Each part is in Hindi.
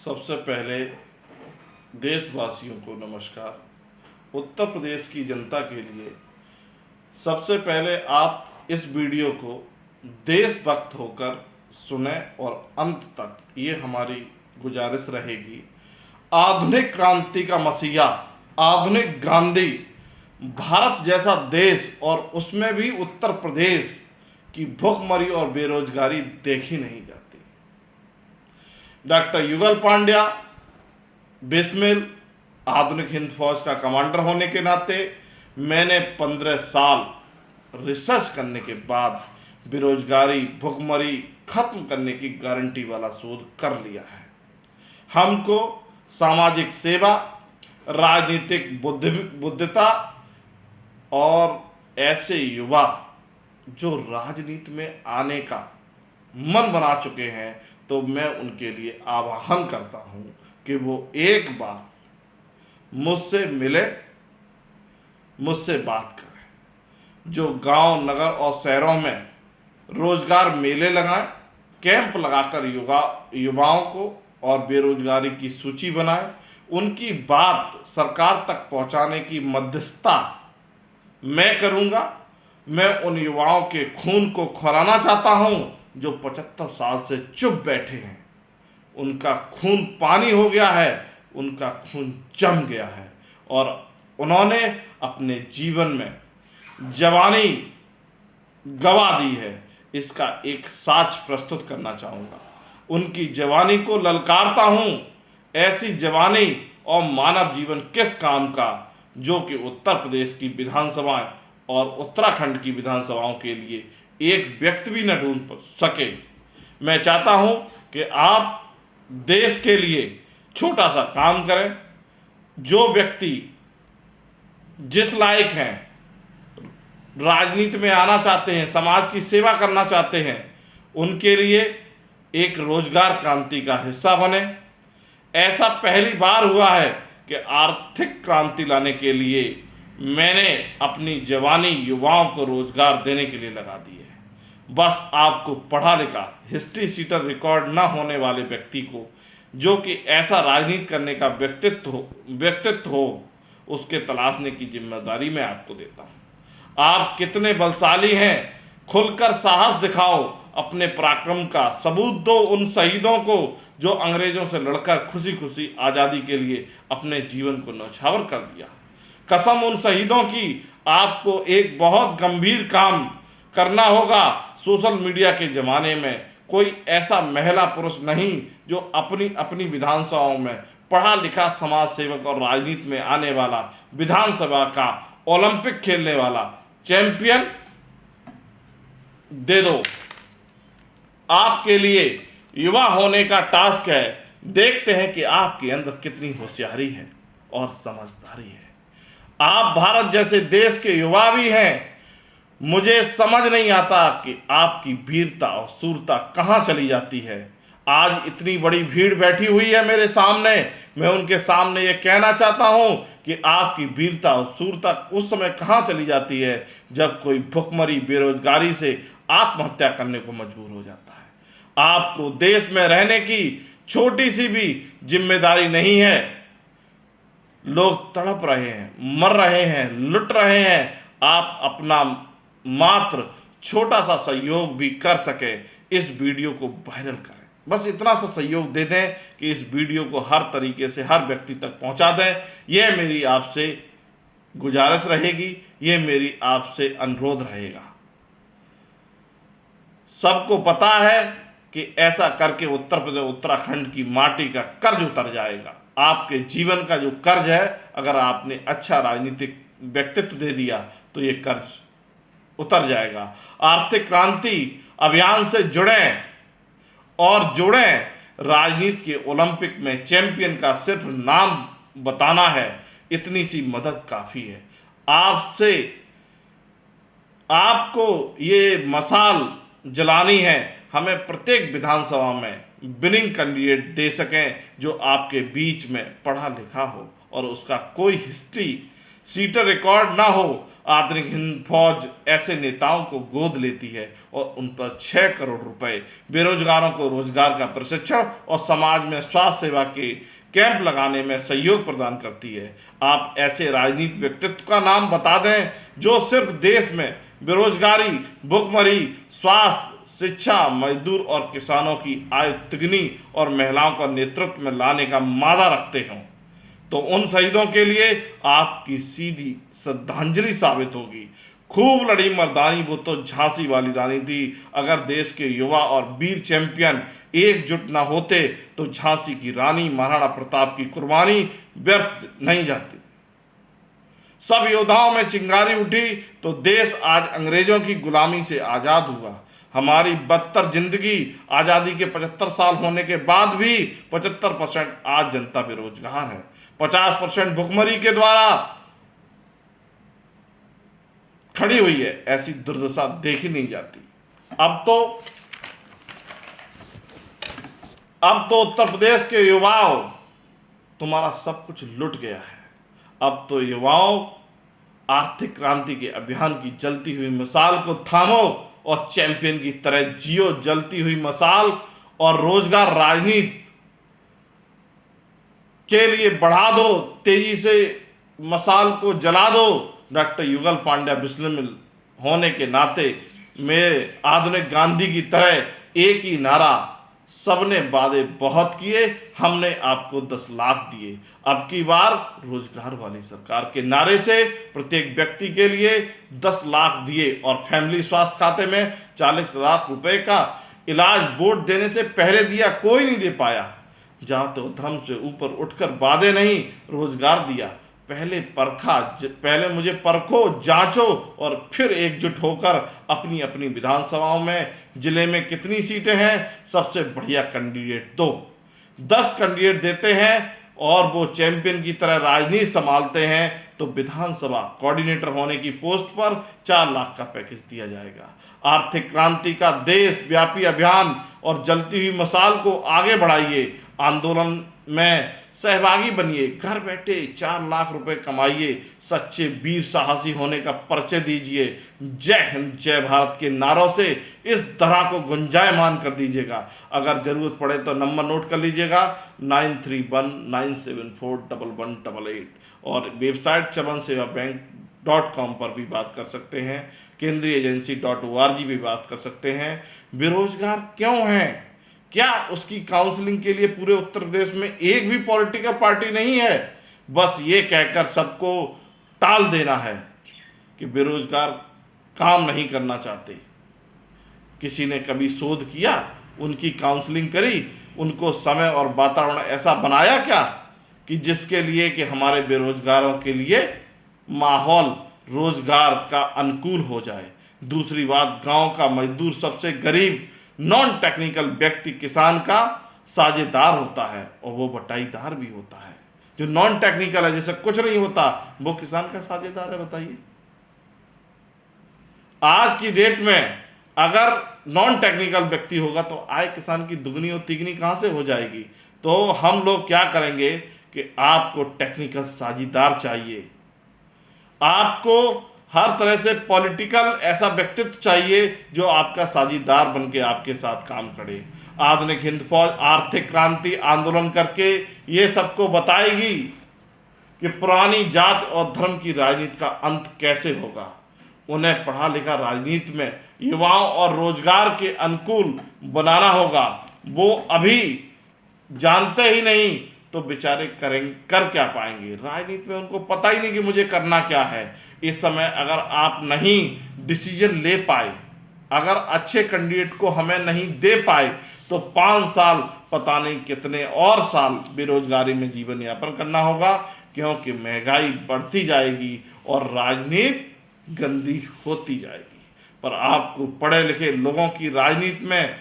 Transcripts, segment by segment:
सबसे पहले देशवासियों को नमस्कार। उत्तर प्रदेश की जनता के लिए सबसे पहले आप इस वीडियो को देशभक्त होकर सुने और अंत तक, ये हमारी गुजारिश रहेगी। आधुनिक क्रांति का मसीहा, आधुनिक गांधी, भारत जैसा देश और उसमें भी उत्तर प्रदेश की भुखमरी और बेरोजगारी देखी नहीं जाती। डॉक्टर युगल पांड्या बिस्मिल, आधुनिक हिंद फौज का कमांडर होने के नाते मैंने 15 साल रिसर्च करने के बाद बेरोजगारी, भुखमरी खत्म करने की गारंटी वाला शोध कर लिया है। हमको सामाजिक सेवा, राजनीतिक बुद्धिता और ऐसे युवा जो राजनीति में आने का मन बना चुके हैं, तो मैं उनके लिए आह्वान करता हूं कि वो एक बार मुझसे मिले, मुझसे बात करें। जो गांव, नगर और शहरों में रोजगार मेले लगाएं, कैंप लगाकर युवाओं को और बेरोजगारी की सूची बनाएं, उनकी बात सरकार तक पहुंचाने की मध्यस्थता मैं करूंगा। मैं उन युवाओं के खून को खौलाना चाहता हूं जो 75 साल से चुप बैठे हैं। उनका खून पानी हो गया है, उनका खून जम गया है और उन्होंने अपने जीवन में जवानी गवा दी है। इसका एक साक्ष्य प्रस्तुत करना चाहूँगा। उनकी जवानी को ललकारता हूँ। ऐसी जवानी और मानव जीवन किस काम का, जो कि उत्तर प्रदेश की विधानसभाएं और उत्तराखंड की विधानसभाओं के लिए एक व्यक्ति भी न ढूंढ सके। मैं चाहता हूं कि आप देश के लिए छोटा सा काम करें। जो व्यक्ति जिस लायक हैं, राजनीति में आना चाहते हैं, समाज की सेवा करना चाहते हैं, उनके लिए एक रोजगार क्रांति का हिस्सा बने। ऐसा पहली बार हुआ है कि आर्थिक क्रांति लाने के लिए मैंने अपनी जवानी युवाओं को रोजगार देने के लिए लगा दी है। बस आपको पढ़ा लिखा, हिस्ट्री सीटर रिकॉर्ड न होने वाले व्यक्ति को, जो कि ऐसा राजनीति करने का व्यक्तित्व हो, उसके तलाशने की जिम्मेदारी मैं आपको देता हूं। आप कितने बलशाली हैं, खुलकर साहस दिखाओ, अपने पराक्रम का सबूत दो उन शहीदों को जो अंग्रेजों से लड़कर खुशी खुशी आज़ादी के लिए अपने जीवन को न्यौछावर कर दिया। कसम उन शहीदों की, आपको एक बहुत गंभीर काम करना होगा। सोशल मीडिया के ज़माने में कोई ऐसा महिला पुरुष नहीं जो अपनी अपनी विधानसभाओं में पढ़ा लिखा समाज सेवक और राजनीति में आने वाला, विधानसभा का ओलंपिक खेलने वाला चैंपियन दे दो। आपके लिए युवा होने का टास्क है। देखते हैं कि आपके अंदर कितनी होशियारी है और समझदारी है। आप भारत जैसे देश के युवा भी हैं। मुझे समझ नहीं आता कि आपकी वीरता और शूरता कहाँ चली जाती है। आज इतनी बड़ी भीड़ बैठी हुई है मेरे सामने, मैं उनके सामने ये कहना चाहता हूँ कि आपकी वीरता और शूरता उस समय कहाँ चली जाती है जब कोई भुखमरी, बेरोजगारी से आत्महत्या करने को मजबूर हो जाता है। आपको देश में रहने की छोटी सी भी जिम्मेदारी नहीं है। लोग तड़प रहे हैं, मर रहे हैं, लुट रहे हैं। आप अपना मात्र छोटा सा सहयोग भी कर सके, इस वीडियो को वायरल करें। बस इतना सा सहयोग दे दें कि इस वीडियो को हर तरीके से हर व्यक्ति तक पहुंचा दें। यह मेरी आपसे गुजारिश रहेगी, यह मेरी आपसे अनुरोध रहेगा। सबको पता है कि ऐसा करके उत्तर प्रदेश, उत्तराखंड की माटी का कर्ज उतर जाएगा। आपके जीवन का जो कर्ज है, अगर आपने अच्छा राजनीतिक व्यक्तित्व दे दिया तो ये कर्ज उतर जाएगा। आर्थिक क्रांति अभियान से जुड़ें और जुड़ें। राजनीति के ओलंपिक में चैंपियन का सिर्फ नाम बताना है, इतनी सी मदद काफ़ी है। आपको ये मशाल जलानी है। हमें प्रत्येक विधानसभा में विनिंग कैंडिडेट दे सकें जो आपके बीच में पढ़ा लिखा हो और उसका कोई हिस्ट्री सीटर रिकॉर्ड ना हो। आधुनिक हिंद फौज ऐसे नेताओं को गोद लेती है और उन पर 6 करोड़ रुपए, बेरोजगारों को रोजगार का प्रशिक्षण और समाज में स्वास्थ्य सेवा के कैंप लगाने में सहयोग प्रदान करती है। आप ऐसे राजनीतिक व्यक्तित्व का नाम बता दें जो सिर्फ देश में बेरोजगारी, भुखमरी, स्वास्थ्य, शिक्षा, मजदूर और किसानों की आय तिगुनी और महिलाओं का नेतृत्व में लाने का मादा रखते हों, तो उन शहीदों के लिए आपकी सीधी श्रद्धांजलि साबित होगी। खूब लड़ी मर्दानी वो तो झांसी वाली रानी थी। अगर देश के युवा और वीर चैंपियन एकजुट न होते तो झांसी की रानी महाराणा प्रताप की कुर्बानी व्यर्थ नहीं जाती। सब योद्धाओं में चिंगारी उठी तो देश आज अंग्रेजों की गुलामी से आजाद हुआ। हमारी बदतर जिंदगी, आजादी के 75 साल होने के बाद भी 75% आज जनता बेरोजगार है। 50% भुखमरी के द्वारा खड़ी हुई है। ऐसी दुर्दशा देखी नहीं जाती। अब तो उत्तर प्रदेश के युवाओं तुम्हारा सब कुछ लुट गया है। अब तो युवाओं आर्थिक क्रांति के अभियान की जलती हुई मिसाल को थामो और चैंपियन की तरह जियो जलती हुई मशाल, और रोजगार राजनीति के लिए बढ़ा दो, तेजी से मशाल को जला दो। डॉक्टर युगल पांड्या बिस्मिल होने के नाते में आधुनिक गांधी की तरह एक ही नारा, सबने वादे बहुत किए, हमने आपको 10 लाख दिए। अब की बार रोजगार वाली सरकार के नारे से प्रत्येक व्यक्ति के लिए 10 लाख दिए और फैमिली स्वास्थ्य खाते में 40 लाख रुपए का इलाज वोट देने से पहले दिया, कोई नहीं दे पाया। जहाँ तो धर्म से ऊपर उठकर वादे नहीं, रोजगार दिया। पहले मुझे परखो, जांचो और फिर एकजुट होकर अपनी अपनी विधानसभाओं में, जिले में कितनी सीटें हैं, सबसे बढ़िया कैंडिडेट दो। 10 कैंडिडेट देते हैं और वो चैंपियन की तरह राजनीति संभालते हैं तो विधानसभा कोऑर्डिनेटर होने की पोस्ट पर 4 लाख का पैकेज दिया जाएगा। आर्थिक क्रांति का देशव्यापी अभियान और जलती हुई मशाल को आगे बढ़ाइए। आंदोलन में सहभागी बनिए। घर बैठे 4 लाख रुपए कमाइए। सच्चे वीर साहसी होने का परिचय दीजिए। जय हिंद जय भारत के नारों से इस तरह को गुंजायमान कर दीजिएगा। अगर जरूरत पड़े तो नंबर नोट कर लीजिएगा 9319741188 और वेबसाइट chabansevabank.com पर भी बात कर सकते हैं। केंद्रीय एजेंसी .org भी बात कर सकते हैं। बेरोजगार क्यों हैं, क्या उसकी काउंसलिंग के लिए पूरे उत्तर प्रदेश में एक भी पॉलिटिकल पार्टी नहीं है। बस ये कहकर सबको टाल देना है कि बेरोजगार काम नहीं करना चाहते। किसी ने कभी शोध किया, उनकी काउंसलिंग करी, उनको समय और वातावरण ऐसा बनाया क्या कि जिसके लिए कि हमारे बेरोजगारों के लिए माहौल रोजगार का अनुकूल हो जाए। दूसरी बात, गांव का मजदूर सबसे गरीब नॉन टेक्निकल व्यक्ति किसान का साझेदार होता है और वो बटाईदार भी होता है। जो नॉन टेक्निकल है, जैसे कुछ नहीं होता, वो किसान का साझेदार है। बताइए, आज की डेट में अगर नॉन टेक्निकल व्यक्ति होगा तो आय किसान की दुगनी और तिगनी कहां से हो जाएगी। तो हम लोग क्या करेंगे कि आपको टेक्निकल साझेदार चाहिए। आपको हर तरह से पॉलिटिकल ऐसा व्यक्तित्व चाहिए जो आपका साझीदार बनके आपके साथ काम करे। आधुनिक हिंद फौज आर्थिक क्रांति आंदोलन करके ये सबको बताएगी कि पुरानी जात और धर्म की राजनीति का अंत कैसे होगा। उन्हें पढ़ा लिखा राजनीति में युवाओं और रोजगार के अनुकूल बनाना होगा। वो अभी जानते ही नहीं तो बेचारे कर क्या पाएंगे। राजनीति में उनको पता ही नहीं कि मुझे करना क्या है। इस समय अगर आप नहीं डिसीजन ले पाए, अगर अच्छे कैंडिडेट को हमें नहीं दे पाए तो 5 साल पता नहीं कितने और साल बेरोजगारी में जीवन यापन करना होगा, क्योंकि महंगाई बढ़ती जाएगी और राजनीति गंदी होती जाएगी। पर आपको पढ़े लिखे लोगों की राजनीति में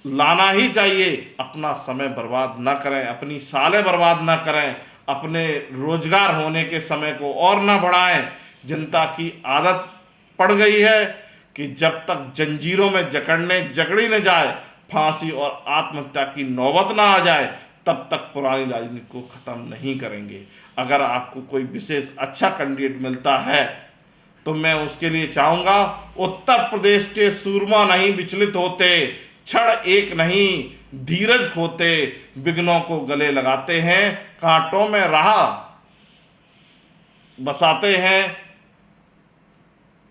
लाना ही चाहिए। अपना समय बर्बाद ना करें, अपनी सालें बर्बाद ना करें, अपने रोजगार होने के समय को और ना बढ़ाएं। जनता की आदत पड़ गई है कि जब तक जंजीरों में जकड़ी न जाए, फांसी और आत्महत्या की नौबत ना आ जाए, तब तक पुरानी राजनीति को खत्म नहीं करेंगे। अगर आपको कोई विशेष अच्छा कैंडिडेट मिलता है तो मैं उसके लिए चाहूँगा, उत्तर प्रदेश के सूरमा नहीं विचलित होते, क्षण एक नहीं धीरज खोते, विघ्नों को गले लगाते हैं, कांटों में राह बसाते हैं।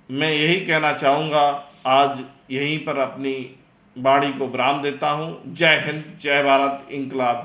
मैं यही कहना चाहूँगा, आज यहीं पर अपनी वाणी को विराम देता हूँ। जय हिंद, जय भारत, इंकलाब।